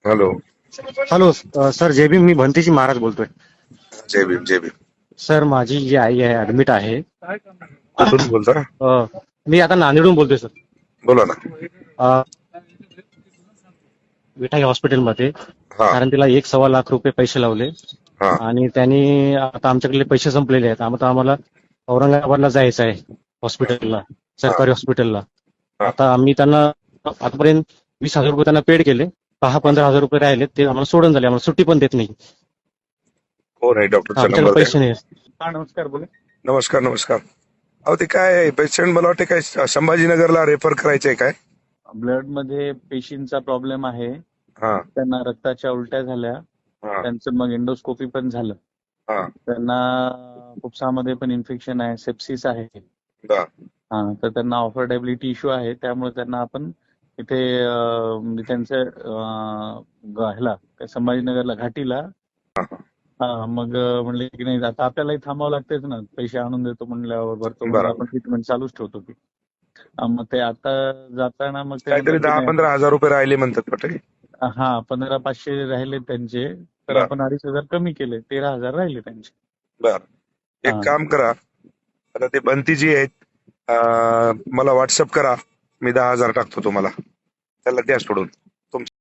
Hello. Hello sir, जय भीम. मी भंतीजी महाराज बोलतोय. जय भीम जय Bhim. Sir, माझी जी आई आहे ऍडमिट आहे. कुठून बोलता? मी आता नांदेडहून बोलतोय सर. बोला ना. अ, विठाई हॉस्पिटलमध्ये. हा कारण तिला 1-1.25 लाख पैसे लावले हा आणि त्यांनी आता आमच्याकडे पैसे संपलेले आहेत. आता आम्हाला औरंगाबादला जायचं आहे हॉस्पिटलला, हा सरकारी हॉस्पिटलला. हा. आता आम्ही त्यांना आतापर्यंत 20,000 रुपये त्यांना पेड केले. 10-15,000 रुपये राहिले, ते आम्हाला सोडून झाले. आम्हाला सुट्टी पण देत नाही. हो नाही, डॉक्टरचा आमच्याकडे नंबर द्या. पैसे नाही. हा, नमस्कार, बोला. नमस्कार नमस्कार. अहो ते काय पेशंट मला वाटते काय संभाजीनगरला रेफर करायचंय काय? ब्लड मध्ये पेशींचा प्रॉब्लेम आहे. हा त्यांना रक्ताच्या उलट्या झाल्या. हा त्यांचं मग एंडोस्कोपी पण झालं. हा. त्यांना फुफ्सामध्ये पण इन्फेक्शन आहे, सेप्सिस आहे. बर. तर त्यांना ऑफर्डेबिलिटी इश्यू आहे. त्यामुळे त्यांना आपण इथे म्हणजे त्यांच्या ह्याला संभाजीनगरला घाटीला. मग म्हणले की नाही, आता आपल्यालाही थांबावं लागतेच ना, पैसे आणून देतो म्हणल्यावर भरतो म्हणून बरोबर. आपण ट्रीटमेंट चालूच ठेवतो की. मग ते आता जाताना मग ते काहीतरी म्हणतात की नाही, 10-15 हजार रुपये राहिले म्हणतात वाटते. 1500-500 राहिले त्यांचे, तर बर आपण 2,500 कमी केले, 13,000 राहिले त्यांचे. बर. एक हा. काम करा, आता ते बंतीजी आहेत, मला व्हॉट्सअप करा. मी 10,000 टाकतो तुम्हाला, त्याला द्या सोडून.